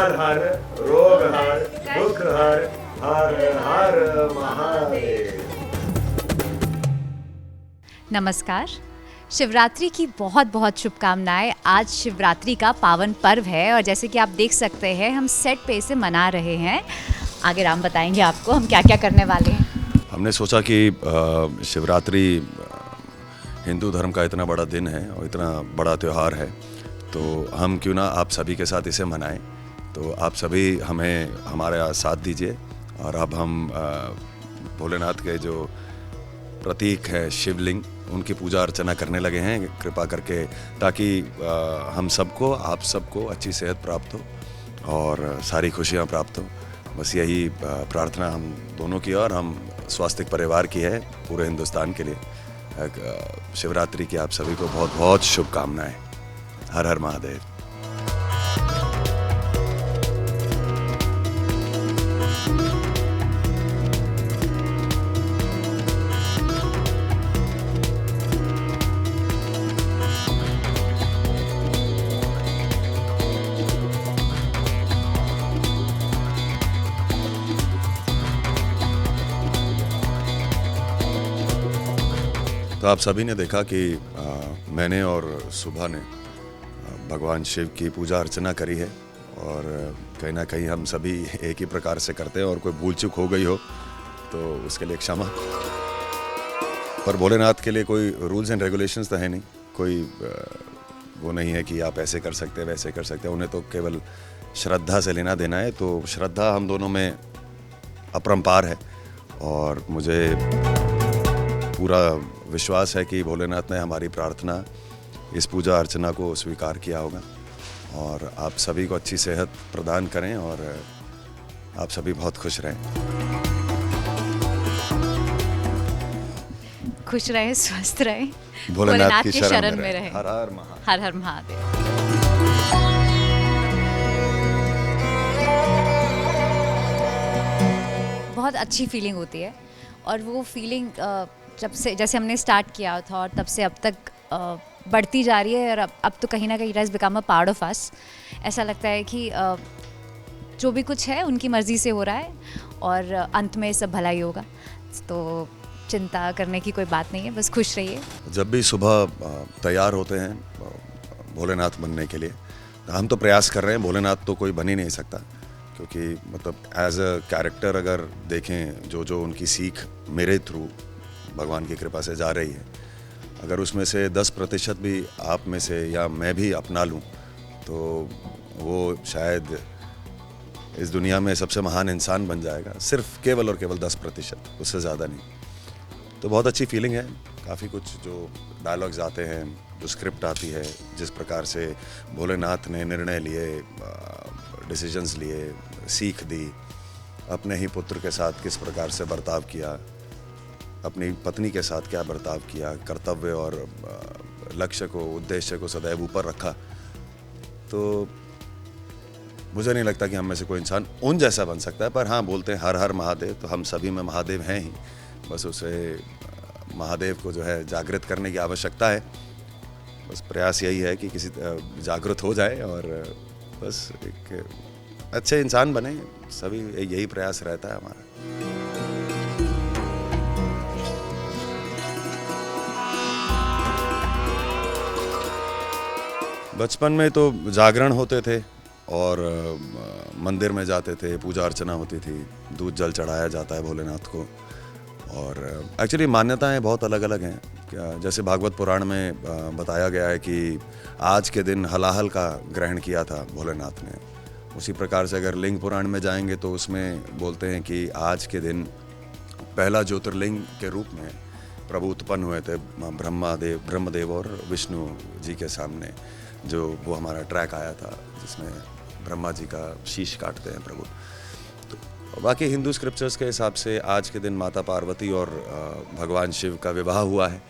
हर हर रोग हर दुख हर हर हर महादेव। नमस्कार, शिवरात्रि की बहुत बहुत शुभकामनाएं। आज शिवरात्रि का पावन पर्व है और जैसे कि आप देख सकते हैं हम सेट पे इसे मना रहे हैं। आगे राम बताएंगे आपको हम क्या क्या करने वाले हैं। हमने सोचा कि शिवरात्रि हिंदू धर्म का इतना बड़ा दिन है और इतना बड़ा त्यौहार है, तो हम क्यों ना आप सभी के साथ इसे मनाएं। तो आप सभी हमें हमारा साथ दीजिए और अब हम भोलेनाथ के जो प्रतीक है शिवलिंग, उनकी पूजा अर्चना करने लगे हैं कृपा करके, ताकि हम सबको, आप सबको अच्छी सेहत प्राप्त हो और सारी खुशियाँ प्राप्त हो। बस यही प्रार्थना हम दोनों की और हम स्वास्तिक परिवार की है पूरे हिंदुस्तान के लिए। शिवरात्रि की आप सभी को बहुत बहुत शुभकामनाएं। हर हर महादेव। तो आप सभी ने देखा कि मैंने और सुबह ने भगवान शिव की पूजा अर्चना करी है और कहीं ना कहीं हम सभी एक ही प्रकार से करते हैं और कोई भूल चूक हो गई हो तो उसके लिए क्षमा। पर भोलेनाथ के लिए कोई रूल्स एंड रेगुलेशंस तो है नहीं, कोई वो नहीं है कि आप ऐसे कर सकते हैं वैसे कर सकते हैं। उन्हें तो केवल श्रद्धा से लेना देना है, तो श्रद्धा हम दोनों में अपरंपार है और मुझे पूरा विश्वास है कि भोलेनाथ ने हमारी प्रार्थना, इस पूजा अर्चना को स्वीकार किया होगा और आप सभी को अच्छी सेहत प्रदान करें और आप सभी बहुत खुश रहें। खुश रहे, स्वस्थ रहे, भोलेनाथ की शरण में रहे। हर हर महादेव। हर हर महादेव। बहुत अच्छी फीलिंग होती है और वो फीलिंग जब से, जैसे हमने स्टार्ट किया था और तब से अब तक बढ़ती जा रही है और अब तो कहीं ना कहीं it has become a part of us. ऐसा लगता है कि जो भी कुछ है उनकी मर्ज़ी से हो रहा है और अंत में सब भला ही होगा। तो चिंता करने की कोई बात नहीं है, बस खुश रहिए। जब भी सुबह तैयार होते हैं भोलेनाथ बनने के लिए, तो हम तो प्रयास कर रहे हैं, भोलेनाथ तो कोई बन ही नहीं सकता, क्योंकि मतलब एज अ कैरेक्टर अगर देखें जो उनकी सीख मेरे थ्रू भगवान की कृपा से जा रही है, अगर उसमें से 10% भी आप में से या मैं भी अपना लूं तो वो शायद इस दुनिया में सबसे महान इंसान बन जाएगा। सिर्फ केवल और केवल 10%, उससे ज़्यादा नहीं। तो बहुत अच्छी फीलिंग है। काफ़ी कुछ जो डायलॉग्स आते हैं, जो स्क्रिप्ट आती है, जिस प्रकार से भोलेनाथ ने निर्णय लिए, डिसीजंस लिए, सीख दी, अपने ही पुत्र के साथ किस प्रकार से बर्ताव किया, अपनी पत्नी के साथ क्या बर्ताव किया, कर्तव्य और लक्ष्य को, उद्देश्य को सदैव ऊपर रखा। तो मुझे नहीं लगता कि हम में से कोई इंसान उन जैसा बन सकता है, पर हाँ, बोलते हैं हर हर महादेव, तो हम सभी में महादेव हैं ही। बस उसे महादेव को जो है जागृत करने की आवश्यकता है। बस प्रयास यही है कि किसी जागृत हो जाए और बस एक अच्छे इंसान बने। सभी यही प्रयास रहता है हमारा। बचपन में तो जागरण होते थे और मंदिर में जाते थे, पूजा अर्चना होती थी, दूध जल चढ़ाया जाता है भोलेनाथ को। और एक्चुअली मान्यताएं बहुत अलग अलग हैं। क्या जैसे भागवत पुराण में बताया गया है कि आज के दिन हलाहल का ग्रहण किया था भोलेनाथ ने। उसी प्रकार से अगर लिंग पुराण में जाएंगे तो उसमें बोलते हैं कि आज के दिन पहला ज्योतिर्लिंग के रूप में प्रभु उत्पन्न हुए थे ब्रह्मदेव और विष्णु जी के सामने। जो वो हमारा ट्रैक आया था जिसमें ब्रह्मा जी का शीश काटते हैं प्रभु। तो बाकी हिंदू स्क्रिप्चर्स के हिसाब से आज के दिन माता पार्वती और भगवान शिव का विवाह हुआ है,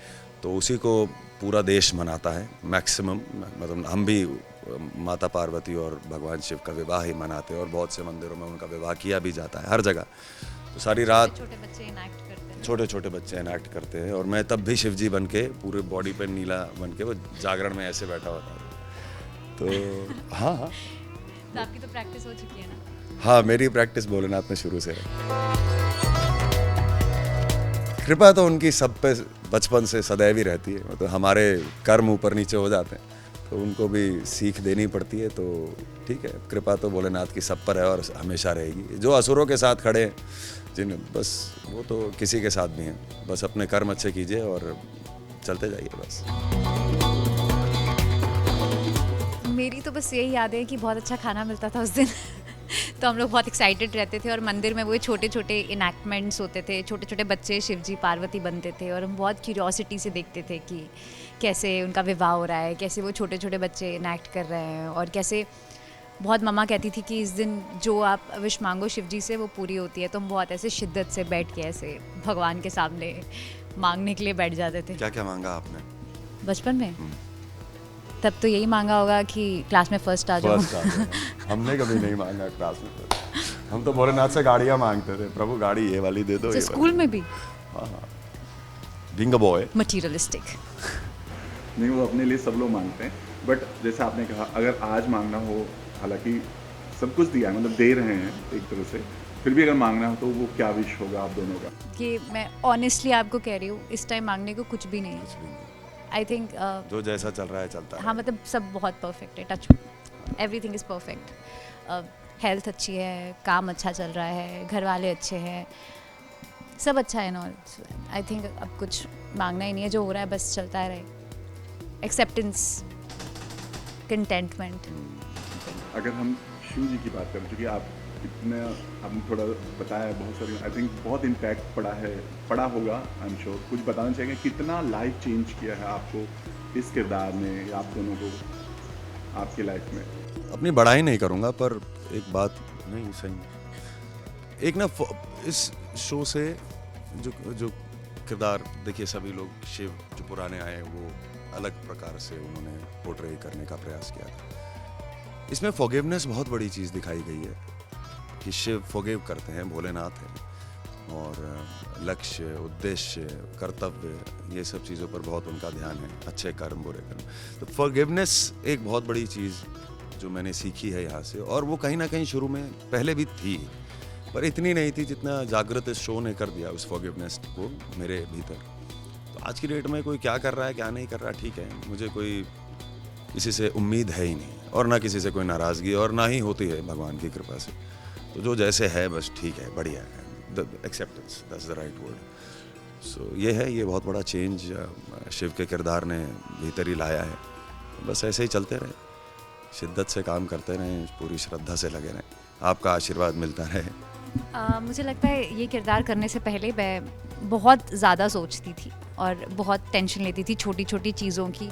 तो उसी को पूरा देश मनाता है मैक्सिमम। मतलब हम भी माता पार्वती और भगवान शिव का विवाह ही मनाते हैं और बहुत से मंदिरों में उनका विवाह किया भी जाता है, हर जगह। तो सारी रात छोटे छोटे बच्चे इनैक्ट करते हैं और मैं तब भी शिव जी बन के पूरे बॉडी पे नीला बन के वो जागरण में ऐसे बैठा होता है। तो हाँ, तो आपकी तो प्रैक्टिस हो चुकी है ना? हाँ, मेरी प्रैक्टिस भोलेनाथ में शुरू से है। कृपा तो उनकी सब पे बचपन से सदैव ही रहती है। मतलब हमारे कर्म ऊपर नीचे हो जाते हैं तो उनको भी सीख देनी पड़ती है, तो ठीक है, कृपा तो भोलेनाथ की सब पर है और हमेशा रहेगी। जो असुरों के साथ खड़े हैं, जिन बस वो तो किसी के साथ भी हैं, बस अपने कर्म अच्छे कीजिए और चलते जाइए बस। मेरी तो बस यही याद है कि बहुत अच्छा खाना मिलता था उस दिन तो हम लोग बहुत एक्साइटेड रहते थे और मंदिर में वो छोटे छोटे इनैक्टमेंट्स होते थे, छोटे छोटे बच्चे शिवजी पार्वती बनते थे और हम बहुत क्यूरियोसिटी से देखते थे कि कैसे उनका विवाह हो रहा है, कैसे वो छोटे छोटे बच्चे इनैक्ट कर रहे हैं और कैसे बहुत मम्मा कहती थी कि इस दिन जो आप विश मांगो शिवजी से वो पूरी होती है। तो हम बहुत ऐसे शिद्दत से बैठ के ऐसे भगवान के सामने मांगने के लिए बैठ जाते थे। क्या क्या मांगा आपने बचपन में तब तो यही मांगा होगा कि क्लास में फर्स्ट आ जाओ। हमने कभी नहीं मांगा क्लास में first। हम तो भोलेनाथ से गाड़ियाँ मांगते थे, प्रभु गाड़ी ये वाली दे दो। तो स्कूल में भी बीइंग अ बॉय मटीरियलिस्टिक। नहीं, वो अपने लिए सब लोग मांगते हैं, बट जैसे आपने कहा अगर आज मांगना हो, हालांकि सब कुछ दिया है, मतलब दे रहे हैं एक तरह से, फिर भी अगर मांगना हो तो वो क्या विश होगा आप दोनों का? कि मैं ऑनेस्टली आपको कह रही हूँ, इस टाइम मांगने को कुछ भी नहीं है। आई थिंक जो जैसा चल रहा है चलता है। हाँ, मतलब सब बहुत परफेक्ट है, touch everything is perfect. Health अच्छी है, काम अच्छा चल रहा है, घर वाले अच्छे हैं, सब अच्छा है। नॉल आई थिंक अब कुछ मांगना ही नहीं है, जो हो रहा है बस चलता रहे। Acceptance, contentment. अगर हम शिव जी की बात करें, क्योंकि आप इतना आपने थोड़ा बताया, बहुत सारी आई थिंक बहुत इम्पैक्ट पड़ा होगा, आई एम श्योर। कुछ बताना चाहिए कितना लाइफ चेंज किया है आपको इस किरदार ने, या आप दोनों को आपकी लाइफ में? अपनी बड़ाई नहीं करूँगा, पर एक बात नहीं सही, एक ना इस शो से जो किरदार देखिए, सभी लोग शिव जो पुराने आए वो अलग प्रकार से उन्होंने पोर्ट्रे करने का प्रयास किया था। इसमें फॉरगिवनेस बहुत बड़ी चीज़ दिखाई गई है कि शिव फॉरगिव करते हैं, भोलेनाथ हैं, और लक्ष्य, उद्देश्य, कर्तव्य, ये सब चीज़ों पर बहुत उनका ध्यान है, अच्छे कर्म, बुरे कर्म। तो फॉरगिवनेस एक बहुत बड़ी चीज़ जो मैंने सीखी है यहाँ से, और वो कहीं ना कहीं शुरू में पहले भी थी, पर इतनी नहीं थी जितना जागृत इस शो ने कर दिया उस फॉरगिवनेस को मेरे भीतर। तो आज की डेट में कोई क्या कर रहा है, क्या नहीं कर रहा, ठीक है, मुझे कोई किसी से उम्मीद है ही नहीं, और ना किसी से कोई नाराज़गी, और ना ही होती है भगवान की कृपा से। तो जो जैसे है बस ठीक है, बढ़िया है, acceptance, that's the right word. So ये है, ये बहुत बड़ा चेंज शिव के किरदार ने भीतर ही लाया है। बस ऐसे ही चलते रहे, शिद्दत से काम करते रहें, पूरी श्रद्धा से लगे रहें, आपका आशीर्वाद मिलता रहे। मुझे लगता है ये किरदार करने से पहले मैं बहुत ज़्यादा सोचती थी और बहुत टेंशन लेती थी छोटी छोटी चीज़ों की,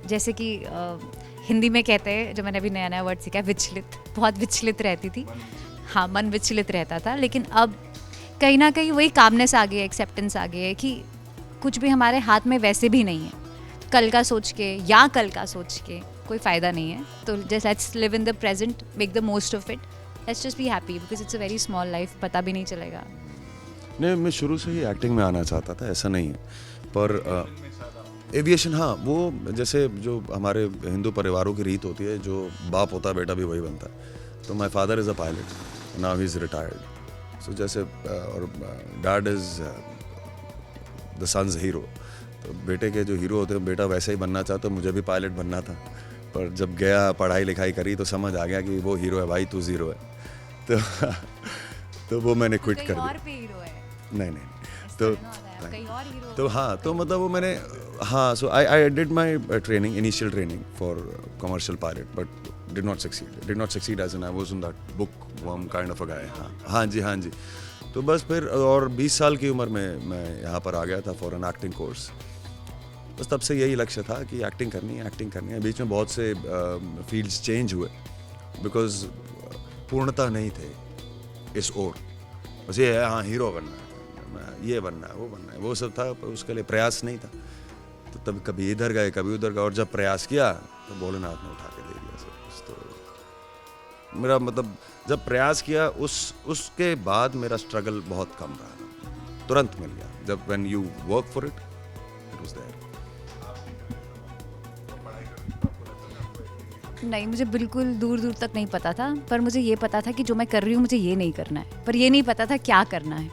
जैसे कि हिंदी में कहते हैं, जो मैंने अभी नया नया वर्ड सीखा है, विचलित, बहुत विचलित रहती थी। हाँ, मन विचलित रहता था, लेकिन अब कहीं ना कहीं वही कामनेस आ गई है, एक्सेप्टेंस आ गई है कि कुछ भी हमारे हाथ में वैसे भी नहीं है। कल का सोच के या कल का सोच के कोई फ़ायदा नहीं है। तो just let's live in the present, make the most of it, let's just be happy, because it's a very small life, पता भी नहीं चलेगा। नहीं, मैं शुरू से ही एक्टिंग में आना चाहता था, ऐसा नहीं है, पर एविएशन, हाँ, वो जैसे जो हमारे हिंदू परिवारों की रीत होती है, जो बाप होता बेटा भी वही बनता है। तो my father is a pilot, now he is retired. So जैसे और dad is the son's hero, तो बेटे के जो हीरो होते हैं, बेटा वैसे ही बनना चाहता, तो मुझे भी पायलट बनना था। पर जब गया, पढ़ाई लिखाई करी, तो समझ आ गया कि वो हीरो है भाई, तू ज़ीरो है। तो वो मैंने क्विट कर दिया। नहीं, तो हाँ, तो मतलब वो मैंने, हाँ, so I did my training, initial training for commercial pilot, but did not succeed as an I was in that bookworm kind of a guy. हाँ जी। तो बस फिर, और 20 साल की उम्र में मैं यहाँ पर आ गया था फॉर एन एक्टिंग कोर्स। बस तब से यही लक्ष्य था कि एक्टिंग करनी है। बीच में बहुत से फील्ड्स चेंज हुए, बिकॉज पूर्णता नहीं थे इस ओर। बस ये है, हाँ, हीरो बनना है, ये बनना है, वो सब था, उसके लिए प्रयास नहीं था। तो तब कभी इधर गए, कभी उधर गए, और जब प्रयास किया तो भोलेनाथ ने उठा के दे दिया सब कुछ। तो मेरा मतलब, जब प्रयास किया उसके बाद मेरा स्ट्रगल बहुत कम रहा, तुरंत मिल गया। जब when you work for it was there. नहीं, मुझे बिल्कुल दूर दूर तक नहीं पता था, पर मुझे ये पता था कि जो मैं कर रही हूँ मुझे ये नहीं करना है, पर ये नहीं पता था क्या करना है।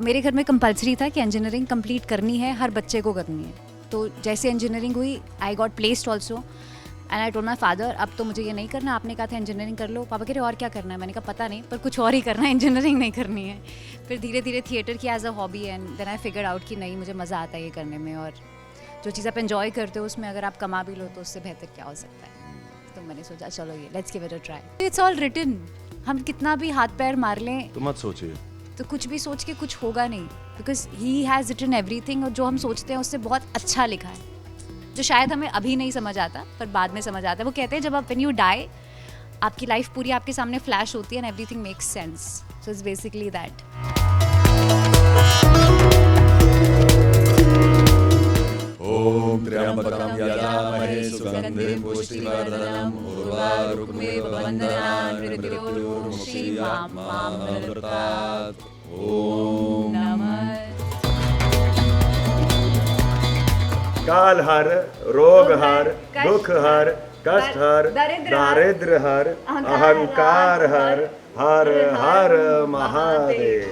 मेरे घर में कंपलसरी था कि इंजीनियरिंग कंप्लीट करनी है, हर बच्चे को करनी है। तो जैसे इंजीनियरिंग हुई, I got placed also and I told my father अब तो मुझे ये नहीं करना, आपने कहा था इंजीनियरिंग कर लो। पापा कह रहे और क्या करना है, मैंने कहा पता नहीं, पर कुछ और ही करना है, इंजीनियरिंग नहीं करनी है। फिर धीरे धीरे थिएटर की as a hobby and then I figure out कि नहीं, मुझे मज़ा आता है ये करने में, और जो चीज़ आप एंजॉय करते हो उसमें अगर आप कमा भी लो तो उससे बेहतर क्या हो सकता है। तो मैंने सोचा चलो ये let's give it a try. It's all written, हम कितना भी हाथ पैर मार लें तो मत सोचिए, तो कुछ भी सोच के कुछ होगा नहीं, because he has written everything, और जो हम सोचते हैं उससे बहुत अच्छा लिखा है, जो शायद हमें अभी नहीं समझ आता पर बाद में समझ आता है। वो कहते हैं जब आप व्हेन यू डाई आपकी लाइफ पूरी आपके सामने फ्लैश होती है and everything makes sense, so it's basically that. ओम त्र्यंबकं यजामहे सुगंधिं पुष्टिवर्धनम् उर्वारुकमिव बन्धनान् मृत्योर्मुक्षीयमामृतात्। ओम नमः काल हर, रोग हर, दुख हर, कष्ट हर, दारिद्र हर, अहंकार हर, हर हर महादेव।